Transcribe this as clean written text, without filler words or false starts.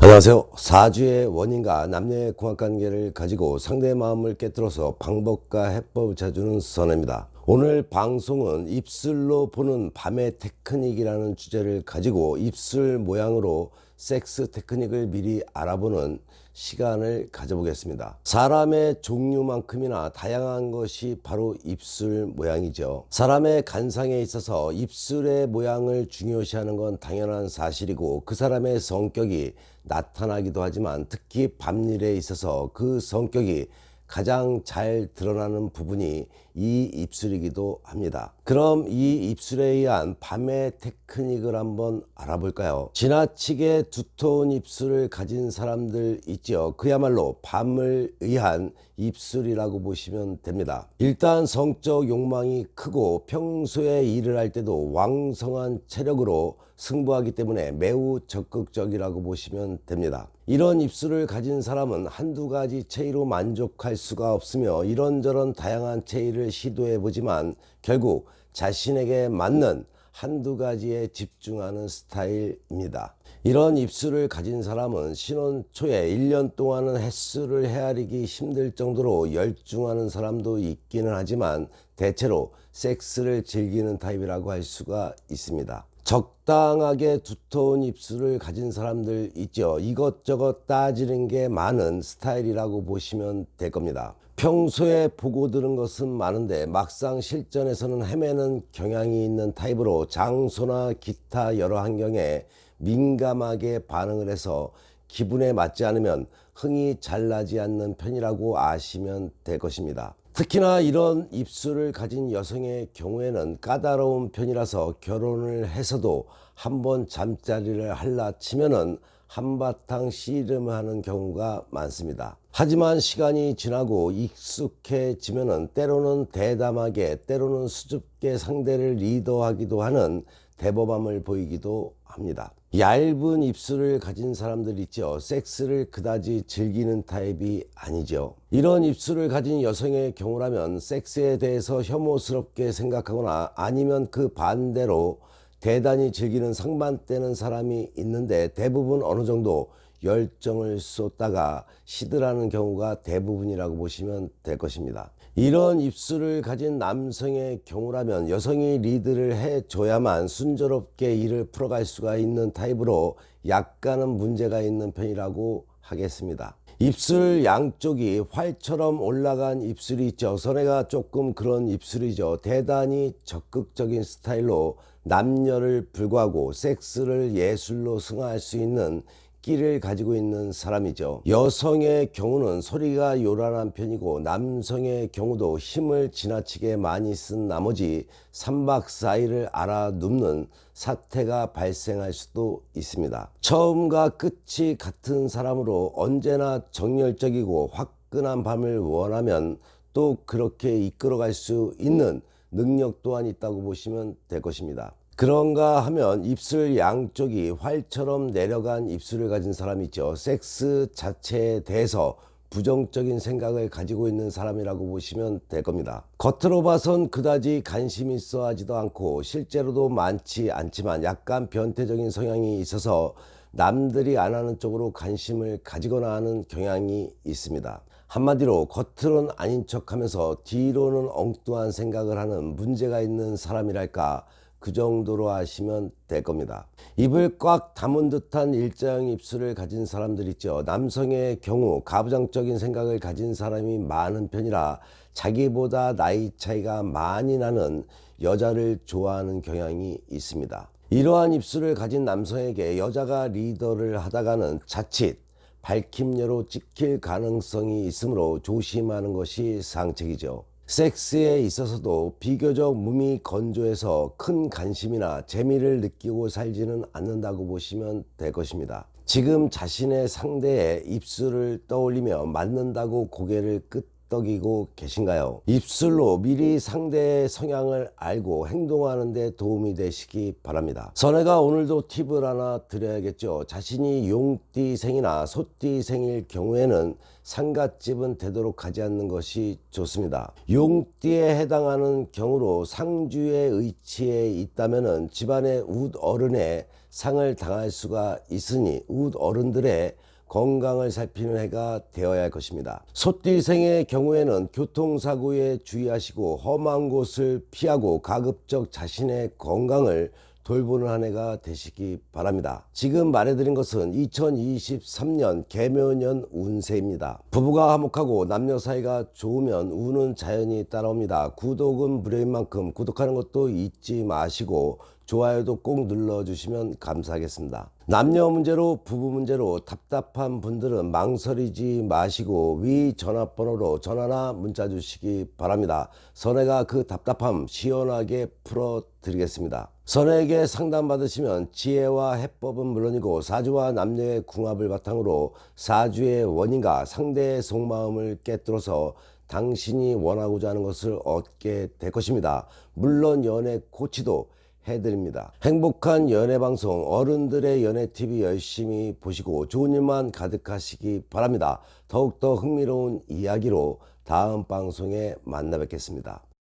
안녕하세요. 사주의 원인과 남녀의 궁합관계를 가지고 상대의 마음을 깨뜨려서 방법과 해법을 찾아주는 선혜입니다. 오늘 방송은 입술로 보는 밤의 테크닉이라는 주제를 가지고 입술 모양으로 섹스 테크닉을 미리 알아보는 시간을 가져보겠습니다. 사람의 종류만큼이나 다양한 것이 바로 입술 모양이죠. 사람의 간상에 있어서 입술의 모양을 중요시하는 건 당연한 사실이고, 그 사람의 성격이 나타나기도 하지만 특히 밤일에 있어서 그 성격이 가장 잘 드러나는 부분이 이 입술이기도 합니다. 그럼 이 입술에 의한 밤의 테크닉을 한번 알아볼까요? 지나치게 두터운 입술을 가진 사람들 있죠. 그야말로 밤을 의한 입술이라고 보시면 됩니다. 일단 성적 욕망이 크고 평소에 일을 할 때도 왕성한 체력으로 승부하기 때문에 매우 적극적이라고 보시면 됩니다. 이런 입술을 가진 사람은 한두 가지 체위로 만족할 수가 없으며 이런저런 다양한 체위를 시도해 보지만 결국 자신에게 맞는 한두 가지에 집중하는 스타일입니다. 이런 입술을 가진 사람은 신혼 초에 1년 동안은 햇술을 헤아리기 힘들 정도로 열중하는 사람도 있기는 하지만 대체로 섹스를 즐기는 타입이라고 할 수가 있습니다. 적당하게 두터운 입술을 가진 사람들 있죠. 이것저것 따지는 게 많은 스타일이라고 보시면 될 겁니다. 평소에 보고 들은 것은 많은데 막상 실전에서는 헤매는 경향이 있는 타입으로 장소나 기타 여러 환경에 민감하게 반응을 해서 기분에 맞지 않으면 흥이 잘 나지 않는 편이라고 아시면 될 것입니다. 특히나 이런 입술을 가진 여성의 경우에는 까다로운 편이라서 결혼을 해서도 한번 잠자리를 할라 치면은 한바탕 씨름하는 경우가 많습니다. 하지만 시간이 지나고 익숙해지면은 때로는 대담하게 때로는 수줍게 상대를 리더하기도 하는 대범함을 보이기도 합니다. 얇은 입술을 가진 사람들 있죠. 섹스를 그다지 즐기는 타입이 아니죠. 이런 입술을 가진 여성의 경우라면 섹스에 대해서 혐오스럽게 생각하거나 아니면 그 반대로 대단히 즐기는 상반되는 사람이 있는데 대부분 어느 정도 열정을 쏟다가 시들하는 경우가 대부분이라고 보시면 될 것입니다. 이런 입술을 가진 남성의 경우라면 여성이 리드를 해줘야만 순조롭게 일을 풀어갈 수가 있는 타입으로 약간은 문제가 있는 편이라고 하겠습니다. 입술 양쪽이 활처럼 올라간 입술이 있죠. 선혜가 조금 그런 입술이죠. 대단히 적극적인 스타일로 남녀를 불구하고 섹스를 예술로 승화할 수 있는 끼를 가지고 있는 사람이죠. 여성의 경우는 소리가 요란한 편이고 남성의 경우도 힘을 지나치게 많이 쓴 나머지 3박 4일을 알아눕는 사태가 발생할 수도 있습니다. 처음과 끝이 같은 사람으로 언제나 정열적이고 화끈한 밤을 원하면 또 그렇게 이끌어갈 수 있는 능력 또한 있다고 보시면 될 것입니다. 그런가 하면 입술 양쪽이 활처럼 내려간 입술을 가진 사람이 있죠. 섹스 자체에 대해서 부정적인 생각을 가지고 있는 사람이라고 보시면 될 겁니다. 겉으로 봐선 그다지 관심 있어 하지도 않고 실제로도 많지 않지만 약간 변태적인 성향이 있어서 남들이 안 하는 쪽으로 관심을 가지거나 하는 경향이 있습니다. 한마디로 겉으로는 아닌 척하면서 뒤로는 엉뚱한 생각을 하는 문제가 있는 사람이랄까, 그 정도로 하시면 될 겁니다. 입을 꽉 담은 듯한 일자형 입술을 가진 사람들 있죠. 남성의 경우 가부장적인 생각을 가진 사람이 많은 편이라 자기보다 나이 차이가 많이 나는 여자를 좋아하는 경향이 있습니다. 이러한 입술을 가진 남성에게 여자가 리더를 하다가는 자칫 밝힘녀로 찍힐 가능성이 있으므로 조심하는 것이 상책이죠. 섹스에 있어서도 비교적 몸이 건조해서 큰 관심이나 재미를 느끼고 살지는 않는다고 보시면 될 것입니다. 지금 자신의 상대의 입술을 떠올리며 맞는다고 고개를 끄덕이고 계신가요? 입술로 미리 상대의 성향을 알고 행동하는 데 도움이 되시기 바랍니다. 선혜가 오늘도 팁을 하나 드려야겠죠. 자신이 용띠생이나 소띠생일 경우에는 상갓집은 되도록 가지 않는 것이 좋습니다. 용띠에 해당하는 경우로 상주의 위치에 있다면 집안의 웃어른의 상을 당할 수가 있으니 웃 어른들의 건강을 살피는 해가 되어야 할 것입니다. 소띠생의 경우에는 교통사고에 주의하시고 험한 곳을 피하고 가급적 자신의 건강을 돌보는 한 해가 되시기 바랍니다. 지금 말해드린 것은 2023년 개묘년 운세입니다. 부부가 화목하고 남녀 사이가 좋으면 운은 자연히 따라옵니다. 구독은 무료인 만큼 구독하는 것도 잊지 마시고 좋아요도 꼭 눌러주시면 감사하겠습니다. 남녀 문제로 부부 문제로 답답한 분들은 망설이지 마시고 위 전화번호로 전화나 문자 주시기 바랍니다. 선혜가 그 답답함 시원하게 풀어드리겠습니다. 선혜에게 상담받으시면 지혜와 해법은 물론이고 사주와 남녀의 궁합을 바탕으로 사주의 원인과 상대의 속마음을 깨뜨려서 당신이 원하고자 하는 것을 얻게 될 것입니다. 물론 연애 코치도 해드립니다. 행복한 연애방송 어른들의 연애TV 열심히 보시고 좋은 일만 가득하시기 바랍니다. 더욱더 흥미로운 이야기로 다음 방송에 만나 뵙겠습니다.